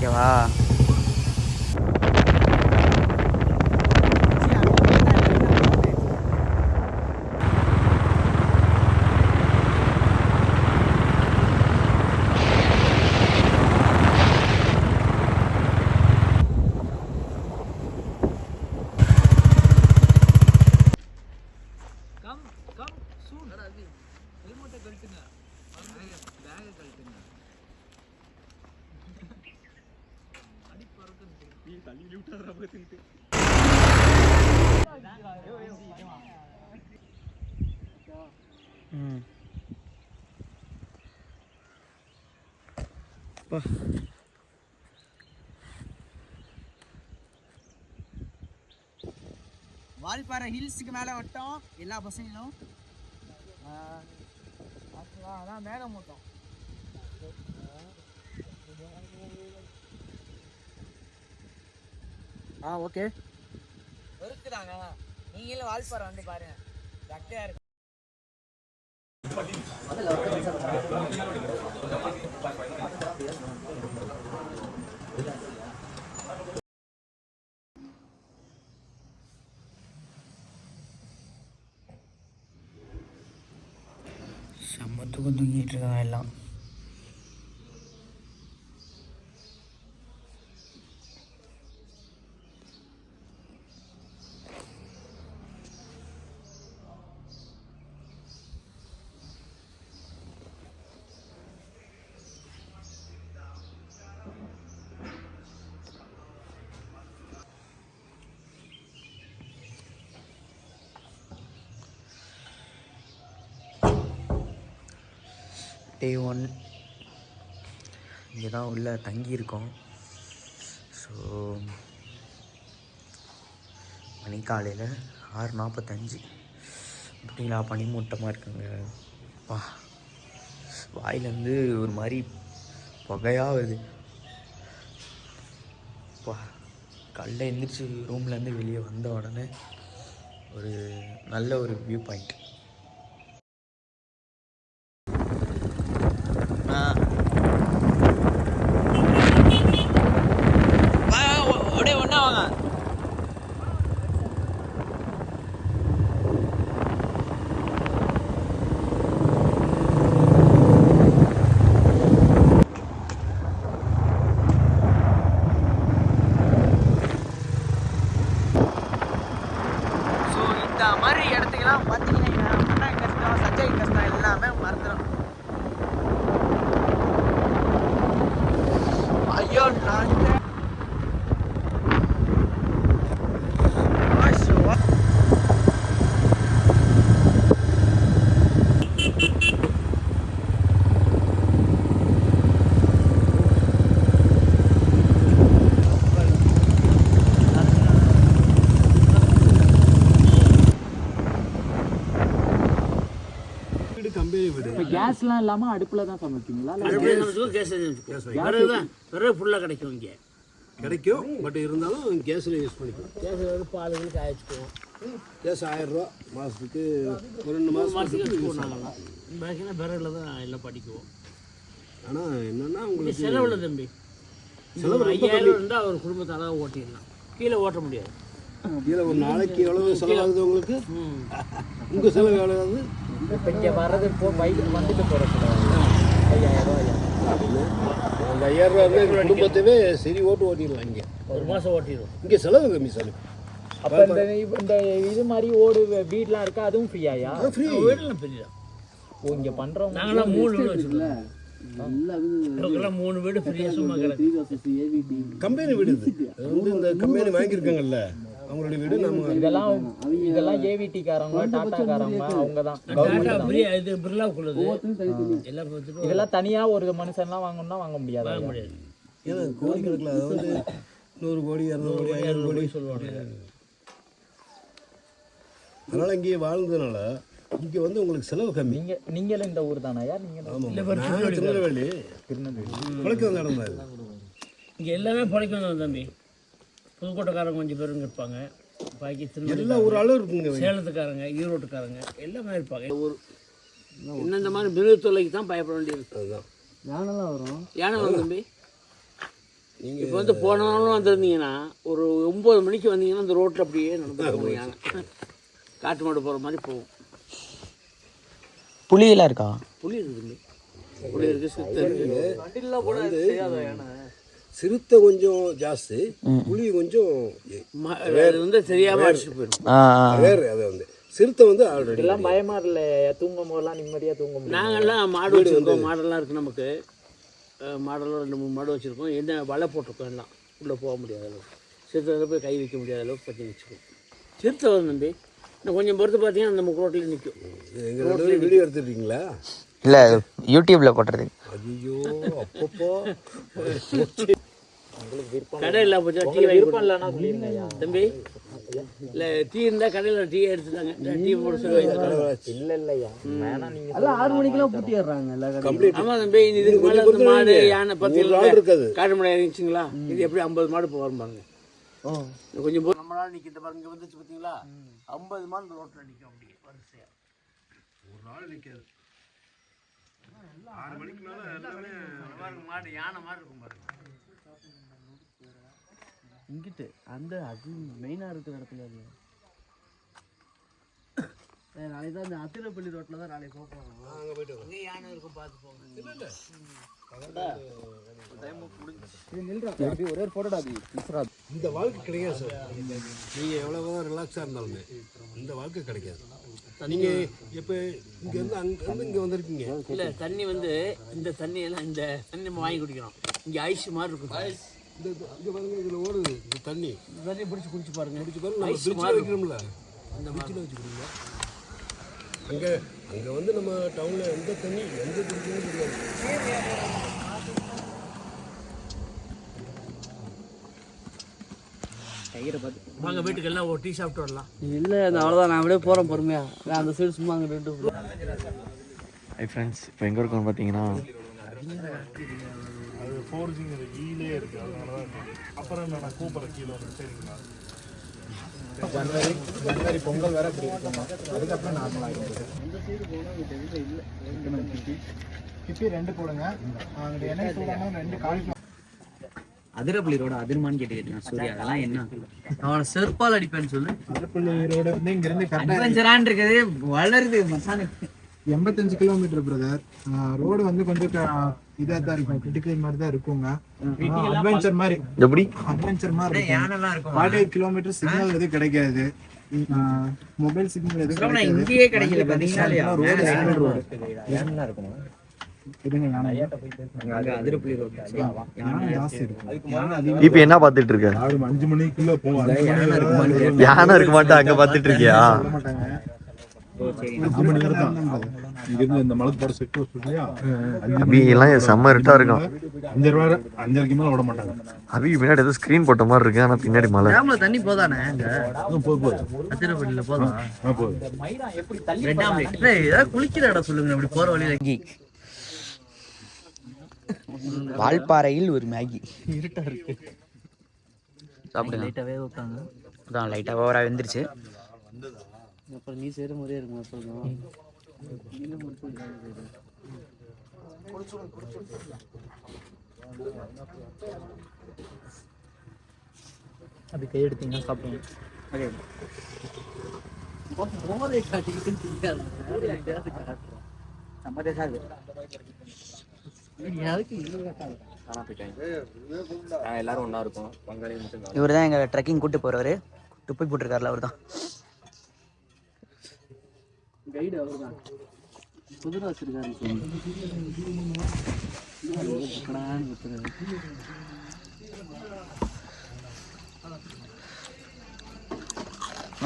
ஓகேவா? வால்பாறை ஹில்ஸுக்கு மேலே வட்டம் எல்லா பசங்களும் அதான் மேகமூட்டம். ஓகே இருக்குதாங்க. நீங்களும் வால்பாறை வந்து பாருங்க, சக்கையா இருக்கு. செம்ம தூங்கிட்டு இருக்காங்க எல்லாம். Day 1 இங்கே தான் உள்ள தங்கியிருக்கோம். ஸோ மணி காலையில் 6:45. பார்த்தீங்களா, பனிமூட்டமாக இருக்குங்க. வாயிலேருந்து ஒரு மாதிரி புகையாக வருது. காலைல எழுந்திரிச்சு ரூம்லேருந்து வெளியே வந்த உடனே ஒரு நல்ல ஒரு வியூ பாயிண்ட். இந்த மாதிரி இடத்துக்கெல்லாம் பார்த்தீங்கன்னா மண்ணா கஷ்டம், சஞ்சய் கஷ்டம் எல்லாமே மறந்துடும். ஐயோ நான் கேஸ்லாம் இல்லாமல் அடுப்பில் தான் சமைப்பீங்களா? விறகு ஃபுல்லாக கிடைக்கும், இங்கே கிடைக்கும். பட் இருந்தாலும் கேஸில் யூஸ் பண்ணிக்குவோம். கேஸ் வந்து பாலுகள் காய்ச்சிக்குவோம். கேஸ் 1000 ரூபா மாதத்துக்கு, ஒரு 2 மாதத்துக்கு பாக்கினா விறகுல தான் எல்லாம் படிக்குவோம். ஆனால் என்னென்னா உங்களுக்கு செலவில் தம்பி, செலவு 5000 இருந்தால் ஒரு குடும்பத்தை அழகாக ஓட்டிடலாம். கீழே ஓட்ட முடியாது. கீழே ஒரு நாளைக்கு எவ்வளோ செலவாகுது உங்களுக்கு? உங்கள் செலவு எவ்வளோ ஆகுது? இப்போ இங்கே வர்றது பைக் வந்துட்டு போகிறது 5000 ரூபாய். அந்த 5000 ரூபா வந்து குடும்பத்தவே சரி ஓட்டிடலாம். இங்கே ஒரு மாதம் ஓட்டிடுவோம். இங்கே செலவு கம்மி சார். அப்போ இந்த இது மாதிரி ஓடு வீடெலாம் இருக்கா, அதுவும் ஃப்ரீயாயா? ஃப்ரீ வீடெல்லாம் ஃப்ரீயா. இங்கே பண்ணுறோம். நாங்களாம் 3 வீடு வச்சுருக்கோம். 3 வீடு ஃப்ரீயாக சும்மா கிடக்கு. கம்பெனி வீடு இது வந்து இந்த கம்பெனி வாங்கியிருக்காங்கல்ல, அவங்களுடைய வீடு. நம்ம இதெல்லாம் ஏவிடி காரங்க, டாடா காரங்க, அவங்க தான். இது பிர்லாவுக்குள்ளது எல்லாம். இதெல்லாம் தனியாக ஒரு மனுஷன்லாம் வாங்கணும்னா வாங்க முடியாது. ஏன்னா கோடிக்கணக்கில் அதை வந்து 100 கோடி 200 கோடி 500 கோடி சொல்லுவாங்க. அதனால் இங்கேயே வாழ்ந்ததுனால இங்கே வந்து உங்களுக்கு செலவு கம்மி. நீங்களும் இந்த ஊர் தானா? யார் நீங்கள்? திருநெல்வேலி பழக்க வந்த இடம் தான் இது. இங்கே எல்லாமே பழக்க வந்தோம் தம்பி. புதுக்கோட்டைக்காரங்க கொஞ்சம் பேருங்க இருப்பாங்க, பாக்கி எல்லா ஒரு அளவு இருக்குங்க. சேலத்துக்காரங்க, ஈரோட்டுக்காரங்க எல்லாமே இருப்பாங்க. ஒரு இந்த மாதிரி மிருக தொல்லைக்கு தான் பயப்பட வேண்டியது. அதுதான் யானைலாம் வரும். யானை வரும் தம்பி. இப்போ வந்து போன நாளும் வந்துருந்தீங்கன்னா ஒரு 9 மணிக்கு வந்தீங்கன்னா அந்த ரோட்டில் அப்படியே நடந்து போகும் யானை. காட்டு மாடு போகிற மாதிரி போகும். புலியெல்லாம் இருக்கா? புலி இருக்குது, புலி இருக்குது, சிறுத்தை இருக்குது. சிறுத்தை கொஞ்சம் ஜாஸ்தி, புலி கொஞ்சம் அது வந்து தெரியாமல் அடிச்சுட்டு போயிடும். வேறு. அதை வந்து சிறுத்தை வந்து ஆல்ரெடி எல்லாம் பயமா இல்ல, தூங்கும் போதெல்லாம் நிம்மதியா தூங்க முடியும். நாங்கள்லாம் மாடு வச்சுருக்கோம், மாடெல்லாம் இருக்குது நமக்கு. மாடெல்லாம் 2-3 மாடு வச்சுருக்கோம். என்ன வலை போட்டிருக்கோம், எல்லாம் உள்ளே போக முடியாத அளவுக்கு, சிறுத்தை போய் கை வைக்க முடியாத அளவுக்கு பற்றி வச்சுக்கோம். சிறுத்தை வரும் தம்பி, இன்னும் கொஞ்சம் பொறுத்து பார்த்தீங்கன்னா நம்ம ரோட்டில் நிற்கும். எங்கள் வீடியோ எடுத்துட்டீங்களா? இல்லை, யூடியூப்பில் போட்டுறது. ஐயோ அப்பப்போ கடை இல்லை போச்சா, டீ வாங்கி தம்பி. இல்லை டீ இருந்தால் கடையில் டீ எடுத்துட்டாங்க, டீ போட சொல்லி இல்லையா வேணா நீங்க எல்லாம் 6 மணிக்கெல்லாம் பூட்டிடுறாங்க எல்லா கடையும். கம்ப்ளீட். ஆமாம் தம்பி, இதுக்கு மேலே இந்த மாடு யானை 10 நாள் இருக்காது. காட்டு மாடு இறங்கிச்சிங்களா, இது எப்படி 50 மாடு போகிறோம் பாருங்க. கொஞ்சம் நம்மளால நிற்கிற பாருங்க, இங்கே வந்துச்சு பார்த்தீங்களா, 50 மாடு இந்த ரோட்டில் நிற்கும் அப்படியே வரிசையாக. ஒரு நாள் நிற்காது. 6 மணிக்கு மேலே எல்லாமே மாடு யானை மாதிரி இருக்கும் பாருங்க. இங்கிட்டு அந்த அது மெயினாக இருக்கிற இடத்துல அது நாளைக்கு தான் இந்த அத்திரப்பள்ளி ரோட்டில் தான் நாளைக்கு போகிறோம். அங்கே போயிட்டு அங்கே யானை இருக்கும், பார்த்து போங்க. ஒரே போட்டோடா இந்த வாழ்க்கை கிடைக்காது சார். நீங்கள் எவ்வளோதான் ரிலாக்ஸாக இருந்தாலுமே இந்த வாழ்க்கை கிடைக்காது. நீங்கள் இப்போ இங்கேருந்து அங்கேருந்து இங்கே வந்திருக்கீங்க. இல்லை தண்ணி வந்து இந்த தண்ணியெல்லாம் இந்த தண்ணி நம்ம வாங்கி குடிக்கிறோம். இங்கே ஐஸ் மாதிரி இருக்கும். இந்த இங்கே பாருங்க, இதில் ஓடுது இந்த தண்ணி. இந்த தண்ணி பிடிச்சி குடிச்சு பாருங்க. பிடிச்சி பாருங்க, நம்ம பிரிட்ஜில் வைக்கிறோம்ல, அந்த பிரிட்ஜில் வச்சுக்கிறோம்ல. அங்கே அங்கே வந்து நம்ம டவுனில் எந்த தண்ணி எந்த பிடிக்கணும் தெரியாது. வாங்க வீட்டுக்கு எல்லாம் ஒரு டீ சாப்பிட்டு வரலாம். இல்லை அது அவ்வளோதான், நான் அப்படியே போகிறேன் பொறுமையாக. நான் அந்த சைடு சும்மா அங்கே ரெண்டு. ஹை ஃப்ரெண்ட்ஸ், இப்போ எங்கே இருக்கோம்னு பார்த்தீங்கன்னா அது 4Gங்கிற ஈலே இருக்குது, அதனால தான் இருக்குது. அப்புறம் என்ன, நான் கூப்பிட்ற கீழே வந்து சரிங்களா. ஜனவரி பொங்கல் வேற இப்படி இருக்கும், அதுக்கப்புறம் நார்மல் ஆகிடும். கிப்பி 2 போடுங்க. அங்கே என்ன போடணும், 2 காலிஃப்ளவர். அதிரப்பள்ளி ரோடு அதிர்மான்னு கேட்டுக்கிட்டேன் சூர்யா. அதெல்லாம் என்ன, அவனை செருப்பால் அடிப்பேன்னு சொல்லு. அதிரப்பள்ளி ரோடு வந்து இங்கேருந்து அட்வென்ச்சரான் இருக்குது, வளருது மசானு. 85 கிலோமீட்டர் பிரதர். ரோடு வந்து கொஞ்சம் இதாக தான் இருக்கும், கிரிட்டிக்கல் மாதிரி தான் இருக்குங்க. அட்வென்ச்சர் மாதிரி, எப்படி அட்வென்ச்சர் மாதிரி யானெல்லாம் இருக்கும். 48 கிலோமீட்டர் சிக்னல் எதுவும் கிடைக்காது, மொபைல் சிக்னல் எதுவும் கிடைக்காது. இங்கேயே கிடைக்கல பார்த்தீங்கன்னா. ரோடு சிங்கிள் ரோடு இதுங்க. அதிரப்பள்ளி ரோடு யானை ஜாஸ்தி இருக்கும். இப்போ என்ன பார்த்துட்டு இருக்க? 5 மணிக்குள்ள போவோம். யானை இருக்க மாட்டா அங்கே பார்த்துட்டு இருக்கியா? சொல்ல மாட்டாங்க. 5 மணி நேரம் தான் இங்கிருந்து இந்த மலை போட செட் இல்லையா, அபி எல்லாம் செம்ம இருட்டா இருக்கும். 5:30க்கு மேலே விட மாட்டாங்க. அபி பின்னாடி ஏதோ ஸ்க்ரீன் போட்ட மாதிரி இருக்கு, ஆனால் பின்னாடி மலை. டேம்ல தண்ணி போதானே அங்க? போகுது அதிரப்பள்ளியில் போதா? போகுது. ஏதாவது குளிக்கிற இடம் சொல்லுங்க, அப்படி போற வழியில. வால்பாறையில் ஒரு மேகி இருட்டா இருக்கு, சாப்பிடுங்க. லைட்டாவே விட்டாங்க. அதான் லைட்டாக ஓவராக வெந்துருச்சு. அப்புறம் நீ செய்யற மாதிரியே இருக்கும் அப்புறம். அப்படி கை எடுத்தீங்கன்னா சாப்பிடுங்க. எல்லாரும் ஒன்னா இருக்கும். இவர் தான் எங்கள் ட்ரெக்கிங் கூட்டு போகிறவர், துப்பி போட்டிருக்காருல அவர் தான். கைடு அவர் தான், குதிரை வச்சிருக்காரு.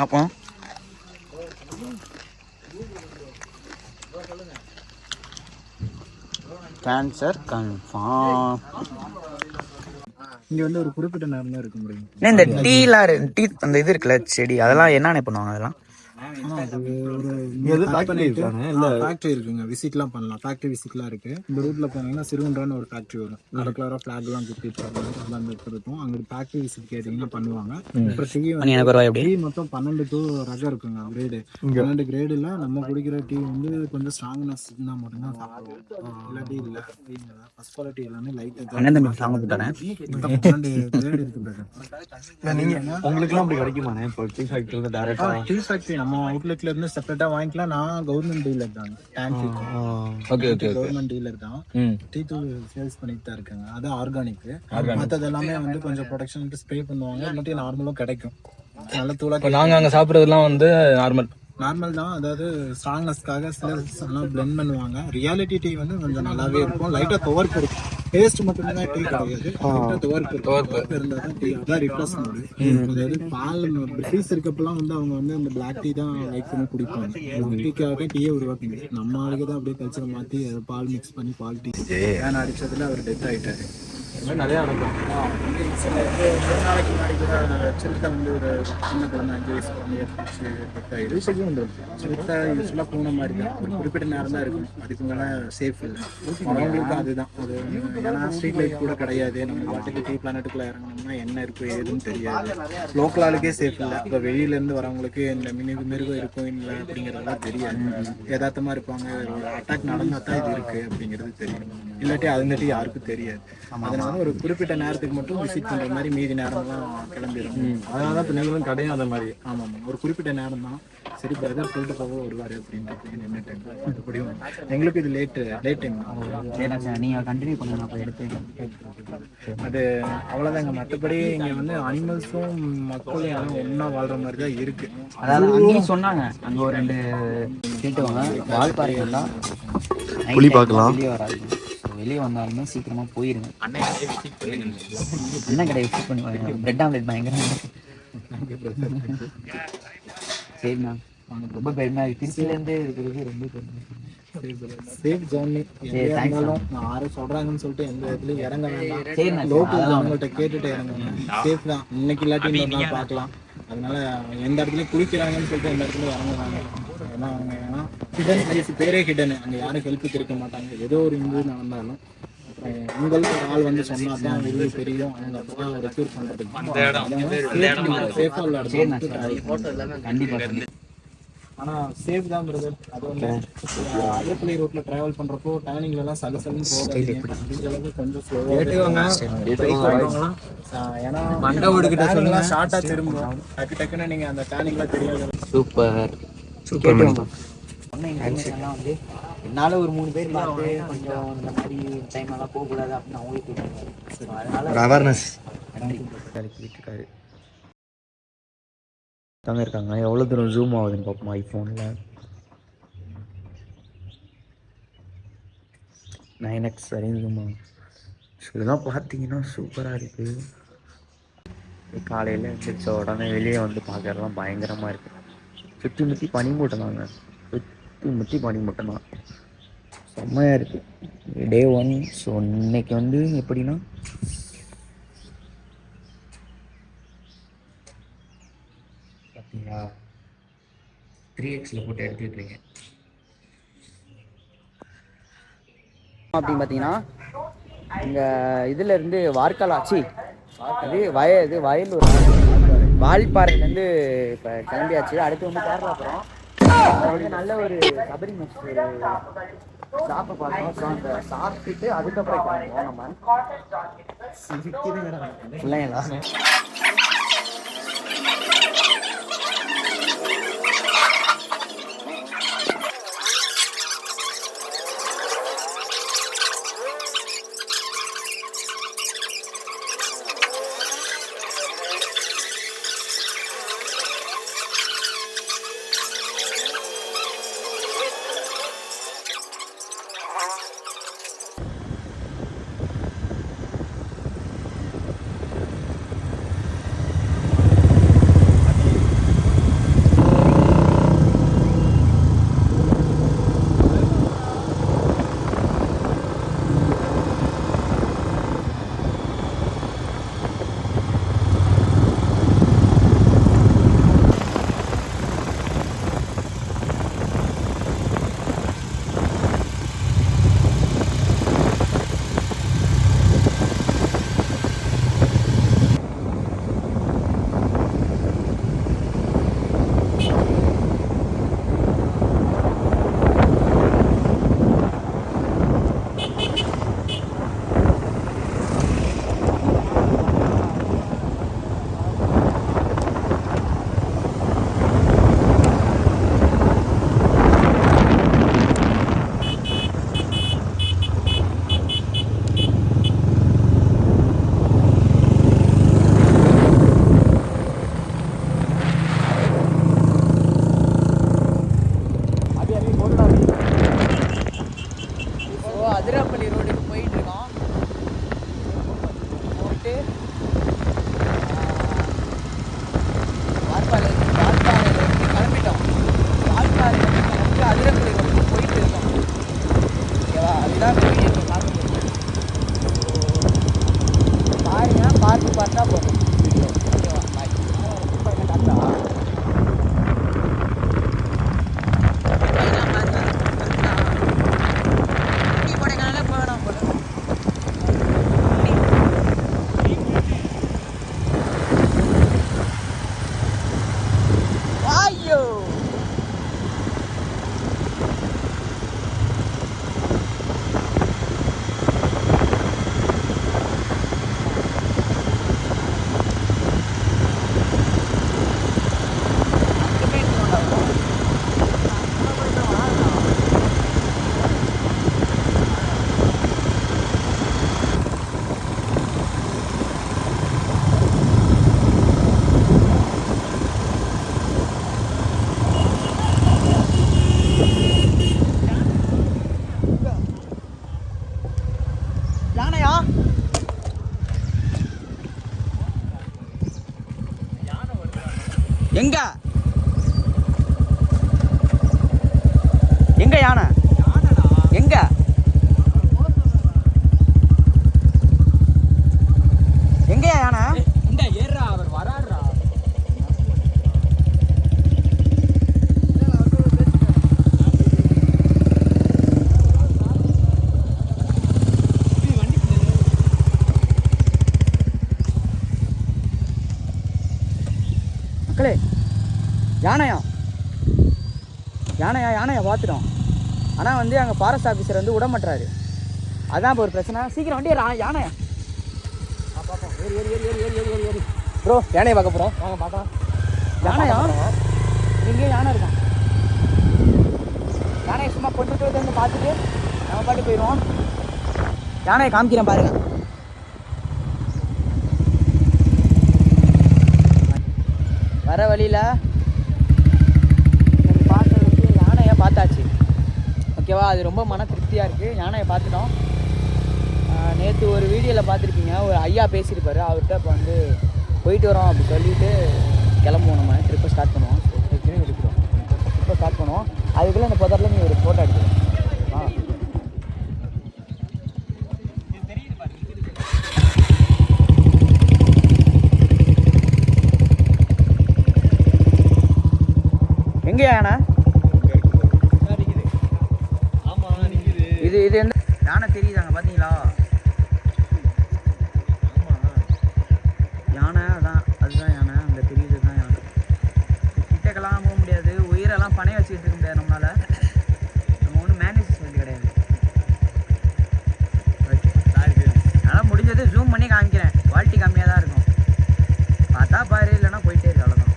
அப்போ கேன்சர் கன்ஃபார்ம். இங்க வந்து ஒரு குறிப்பிட்ட நேரம் தான் இருக்க முடியும். இந்த டீலாம் டீ அந்த இது இருக்குல்ல செடி, அதெல்லாம் என்னென்ன பண்ணுவாங்க? அதெல்லாம் ஃபேக்டரி இருக்குங்க, விசிட்லாம் பண்ணலாம். ஃபேக்டரி விசிட்லாம் இருக்கு. இந்த ரூட்ல போனீங்கன்னா சிறுகுன்றான்னு ஒரு ஃபேக்டரி வரும். ரெகுலராக ஃபிளாக்லாம் குத்திட்டு அதெல்லாம் அந்த இடத்துல இருக்கும். அங்கே ஃபேக்டரி விசிட் கேட்டிங்கன்னா பண்ணுவாங்க. அப்புறம் டீ மொத்தம் 12 ரகம் இருக்குங்க கிரேடு. 12 கிரேடில் நம்ம குடிக்கிற டீ வந்து கொஞ்சம் ஸ்ட்ராங்னஸ் இருந்தால் மட்டும்தான் சாப்பிடுவோம். இல்லாட்டி இல்லை. ஃபர்ஸ்ட் குவாலிட்டி எல்லாமே லைட்டாக 12 கிரேடு இருக்கு. உங்களுக்குலாம் அப்படி கிடைக்குமாண்ணே? இப்போ டீ ஃபேக்டரியில் டேரெக்டாக டீ ஃபேக்டரி நம்ம அவுட்லெட்ல இருந்து செப்பரேட்டா வாங்கிக்கலாம். நான் கவர்மெண்ட் டீலர் தான். கவர்மெண்ட் டீலர் தான். டீ தூள் சேல்ஸ் பண்ணிட்டு தான் இருக்காங்க. அது ஆர்கானிக். மற்றது எல்லாமே வந்து கொஞ்சம் ப்ரொடக்ஷனுக்கு ஸ்ப்ரே பண்ணுவாங்க. இல்லாட்டி நார்மலும் கிடைக்கும். நல்ல தூளா. நாங்கள் அங்கே சாப்பிட்றதுலாம் வந்து நார்மல் தான். அதாவது ஸ்ட்ராங்னஸ்க்காக சில பிளெண்ட் பண்ணுவாங்க. ரியாலிட்டி டீ வந்து கொஞ்சம் நல்லாவே இருக்கும். லைட்டா துவர்ப்பு இருக்கும். டேஸ்ட் மட்டும்தான் டீ கிடையாது. துவர்ப்பு இருந்தால் தான் டீ. அதான் ரிப்ளஸ் பண்ணுது. அதாவது பால் பிரிட்டிஷ் இருக்கப்பெல்லாம் வந்து அவங்க வந்து அந்த பிளாக் டீ தான் லைக் பண்ணி குடிப்பாங்க. பிளாக் டீக்காக டீயை உருவாக்குங்க. நம்ம ஆளுக்கு தான் அப்படியே கல்ச்சரை மாற்றி பால் மிக்ஸ் பண்ணி பால் டீ ஏன் அடிச்சதுல அவர் டெத் ஆகிட்டாரு. நிறையா நடக்கும். ஒரு நாளைக்கு முன்னாடி கூட சிறுத்தை வந்து ஒரு சின்ன குழந்தை 5 வயசு குழந்தைய சிறுத்தை யூஸ்வலாக பூனை மாதிரி தான். ஒரு குறிப்பிட்ட நேரம் தான் இருக்கும். அதுக்கு மேலே சேஃப் இல்லை. அவங்களுக்கு அதுதான் அது. ஏன்னா ஸ்ட்ரீட் லைட் கூட கிடையாது. நம்ம பாட்டுக்கு டீ பிளானட்டுக்குள்ளே இறங்கணும்னா என்ன இருக்கும் ஏதுன்னு தெரியாது. லோக்கல் ஆளுக்கே சேஃப் இல்லை. இப்போ வெளியிலேருந்து வரவங்களுக்கு இந்த மிருகம் இருக்கும் இல்லை அப்படிங்கிறதெல்லாம் தெரியாது. யதார்த்தமாக இருப்பாங்க. அட்டாக் நடந்தால் தான் இது இருக்குது அப்படிங்கிறது தெரியும். இல்லாட்டி அதுங்கிட்ட யாருக்கும் தெரியாது. அதனால ஒரு குறிப்பிட்ட நேரத்துக்கு மட்டும் விசிட் பண்ற மாதிரி மீதி நேரம்லாம் கிளம்பிடும். அதனால தான் இப்போ நீங்களும் கிடையாது மாதிரி. ஆமாம், ஒரு குறிப்பிட்ட நேரம் தான். சரி பிரதர் சொல்லிட்டு போக வருவார் அப்படின்ட்டு நின்றுட்டேன். மறுபடியும் எங்களுக்கு இது லேட் டைம். நீங்கள் கண்டினியூ பண்ணுங்க. அப்போ எடுத்து அது அவ்வளோதாங்க. மற்றபடி இங்கே வந்து அனிமல்ஸும் மக்களும் எல்லாம் ஒன்றா வாழ்கிற மாதிரி தான் இருக்குது. அதாவது அங்கேயும் சொன்னாங்க, அங்கே ஒரு 2 கேட்டுவாங்க. வால்பாறைகள் தான் புலி பார்க்கலாம். வெளியே வராது. வெளியே வந்தாலுமே சீக்கிரமா போயிருங்க. அண்ணன் கடை விசிட் பண்ணுவாங்க. பிரெட் ஆம்லெட் பயங்கரம். சரிண்ணா, ரொம்ப பெருமையாக இருக்குது. திருச்சியிலேருந்து இருக்கிறது ரொம்ப பெருமை. Safe journey. யாரும் சொல்றாங்கன்னு சொல்லிட்டு எந்த இடத்துலையும் இறங்க வேண்டாம். லோக்கல் அவங்கள்ட்ட கேட்டுட்டு இறங்குங்க. சேஃப் தான். இன்னைக்கு இல்லாட்டி இன்னொரு நாள் பார்க்கலாம். அதனால எந்த இடத்துலையும் குளிக்கிறாங்கன்னு சொல்லிட்டு எந்த இடத்துலையும் இறங்குவாங்க. ஏன்னா ஹிடன் பிளேஸ், பேரே ஹிடன். அங்கே யாரும் ஹெல்ப்புக்கு இருக்க மாட்டாங்க. ஏதோ ஒரு இன்ஜூரி நடந்தாலும் உங்களுக்கு ஒரு ஆள் வந்து சொன்னா தான் இது தெரியும். அவங்க அப்பதான் ரெக்யூர் பண்றதுக்கு சேஃபா உள்ள இடம் கண்டிப்பாக. ஆனால் சேஃப் தான் பிரதர். அது வந்து அதிரப்பள்ளி ரோட்டில் ட்ராவல் பண்ணுறப்போ டேர்னிங்லாம் சலசலன்னு போகாது. முடிஞ்சளவுக்கு கொஞ்சம் ஸ்லோவாக. ஏன்னா மண்டை ஷார்ட்டாக திரும்பும். டக்குன்னு நீங்கள் அந்த டேர்னிங்லாம் தெரியாது. சூப்பர் எல்லாம் வந்து என்னால் ஒரு 3 பேர் பார்த்து கொஞ்சம் இந்த மாதிரி டைம் எல்லாம் போகக்கூடாது அப்படின்னு அவங்களுக்கு தெரியும். அதனால அவேர்னஸ் வீட்டுக்காரு தாங்க இருக்காங்க. எவ்வளோ தூரம் ஜூம் ஆகுதுன்னு பார்ப்போம் ஐஃபோனில். 9x வரையும் ஜூம் ஆகும். ஸோ இதெல்லாம் பார்த்தீங்கன்னா சூப்பராக இருக்குது. காலையில் எழுந்திரிச்ச உடனே வெளியே வந்து பார்க்கறதுலாம் பயங்கரமாக இருக்குது. சுற்றி முற்றி பனிமூட்டம் தாங்க. சுற்றி முற்றி பனிமூட்டம் தான். செம்மையாக இருக்குது. டே 1. ஸோ இன்னைக்கு வந்து எப்படின்னா பார்த்தீங்களா 3xல போட்டு எடுத்துக்கிட்டுருக்கேன். அப்படின்னு பார்த்தீங்கன்னா இங்கே இதில் இருந்து வார்க்கலாச்சி அது வயலூர் வால்பாறையிலேருந்து இப்போ கிளம்பியாச்சு. அடுத்து வந்து கேரளா போகிறோம். வந்து நல்ல ஒரு சபரி மஸ்ட் ஒரு சாப்பை பார்த்தோம். ஸோ அந்த சாப்பிட்டுட்டு அதுக்கப்புறம் கிளம்புவோம் நம்ம பிள்ளைங்களா. பார்த்தா போதும். ஓகேவா பாய். டாட்டா. யானையா? எங்க எங்க யானை? எங்க? எங்கயா யானை? இந்த ஏறா அவர் வராடுறா. மக்களே யானையா யானையா யானையா பார்த்துட்டோம். ஆனால் வந்து அங்கே ஃபாரஸ்ட் ஆஃபீஸர் வந்து விட மாட்டாரு. அதான் இப்போ ஒரு பிரச்சனை. சீக்கிரம் வண்டி யானையா பார்ப்போம். ஏறி ஏறி ஏறி ஏறி ஏறி ஏறி ஏறி ப்ரோ யானையை பார்க்க போகிறோம். வாங்க பார்க்கலாம். யானையா எங்கேயும் யானை இருக்கான். யானையை சும்மா கொண்டு வந்து பார்த்துட்டு நம்ம பாட்டு போயிடுவோம். யானையை காமிக்கிறேன் பாருங்க. வர வழியில் பார்த்ததுக்கு யானையை பார்த்தாச்சு. ஓகேவா, அது ரொம்ப மன திருப்தியாக இருக்குது. யானையை பார்த்துட்டோம். நேற்று ஒரு வீடியோவில் பார்த்துருப்பீங்க, ஒரு ஐயா பேசியிருப்பார். அவர்கிட்ட இப்போ வந்து போயிட்டு வரோம் அப்படி சொல்லிவிட்டு கிளம்புவோம். நம்ம ட்ரிப்பை ஸ்டார்ட் பண்ணுவோம். இருக்கிறோம் ட்ரிப்பை ஸ்டார்ட் பண்ணுவோம். அதுக்குள்ளே இந்த புதரில் நீ ஒரு ஃபோட்டோ எடுத்துக்கலாம். எங்கேயா யானை? இது எந்த யானை தெரியுதாங்க பார்த்தீங்களா? யானை அதான், அதுதான் யானை. அங்கே தெரியுது தான் யானை. கிட்டக்கெல்லாம் போக முடியாது. உயிரெல்லாம் பணைய வச்சுக்கிட்டு இருக்க முடியாது நம்மளால. நம்ம ஒன்றும் மேனேஜ் பண்ண கிடையாது. அதனால் முடிஞ்சது ஜூம் பண்ணி காமிக்கிறேன். குவாலிட்டி கம்மியாக தான் இருக்கும். பார்த்தா பாரு, இல்லைன்னா போயிட்டே இருக்கு. அவ்வளோதான்.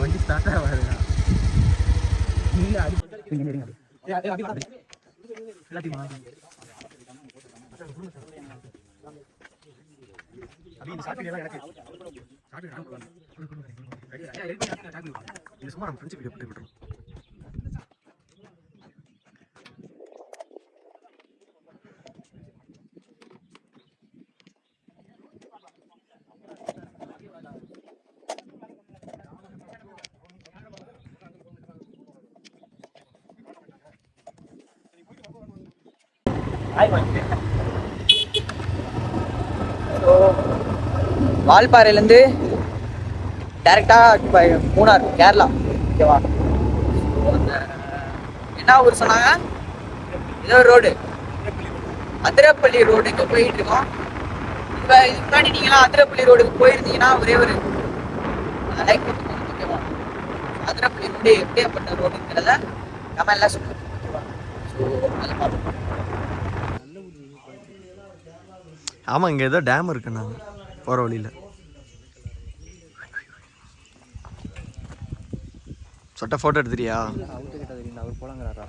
வண்டி ஸ்டார்ட் ஆகாது. சும்மா நம்ம ஃப்ரெண்ட்ஷிப் வீடியோ போட்டு விட்டுறோம். வால்பாறையிலேருந்து டேரெக்டாக மூணார், கேரளா. ஓகேவா, என்ன ஊர் சொன்னாங்க? ஏதோ ரோடு, அதிரப்பள்ளி ரோடுக்கு போயிட்டு இருக்கோம். இப்போ இதுக்கு முன்னாடி நீங்களாம் அதிரப்பள்ளி ரோடுக்கு போயிருந்தீங்கன்னா ஒரே ஒரு லைக் கொடுத்துக்கோங்க. ஓகேவா, அதிரப்பள்ளி ரோடு எப்படியாப்பட்ட ரோடுங்கிறத கமெண்ட்லாம் சொல்லுங்க. ஓகேவா, ஸோ அதை பார்ப்போம். ஆமாம், இங்கே ஏதோ டேம் இருக்குண்ணா போகிற வழியில். சொட்ட ஃபோட்டோ எடுத்துறியா? அவர் போலாங்கிறாரா?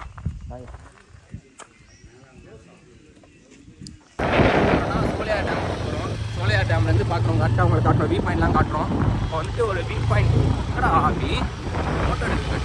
சோலையார் டேம்லேருந்து பார்க்குறோம். கரெக்டாக உங்களுக்கு காட்டுறோம். வியூ பாயிண்ட்லாம் காட்டுறோம். இப்போ வந்துட்டு ஒரு வியூ பாயிண்ட் ஃபோட்டோ எடுத்து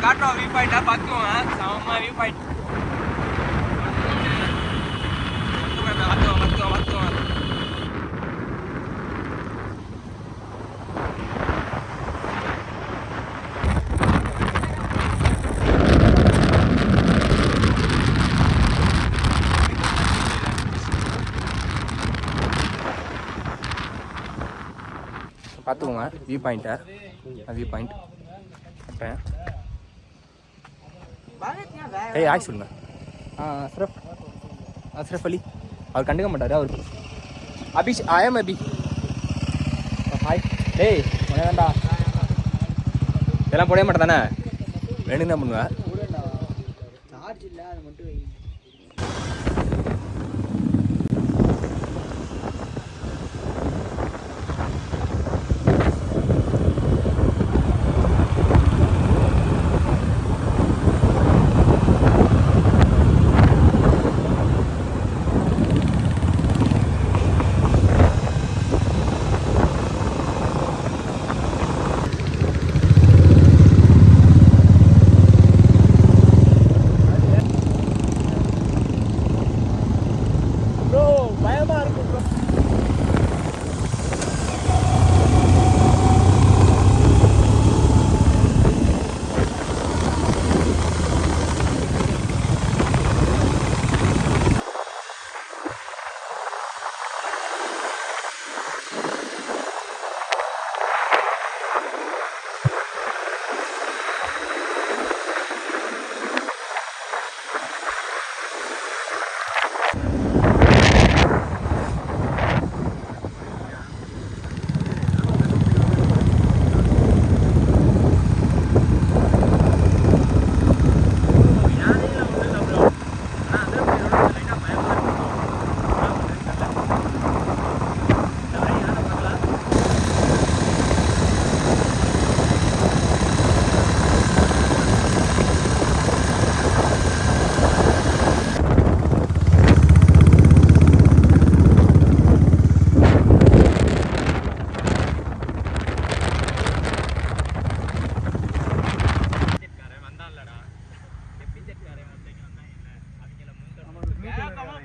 காட்டுறோம் வியூ பாயிண்டா பார்த்துவோம். செம்ம வியூ பாயிண்ட். பார்த்துவோம். பார்த்துக்கோங்க வியூ பாயிண்ட்டை. வியூ பாயிண்ட் ஏய் ஆய் சொல்லுங்க. அஸ்ரஃப் அலி அவர் கண்டுக்க மாட்டார். அவர் அபிஷ் ஆயம் அபி ஹாய். டேய் உனதான்டா இதெல்லாம் போடவே மாட்டேன் தானே, வேணும்னு தான் பண்ணுவேன். சார்ஜ் இல்லை, அது மட்டும்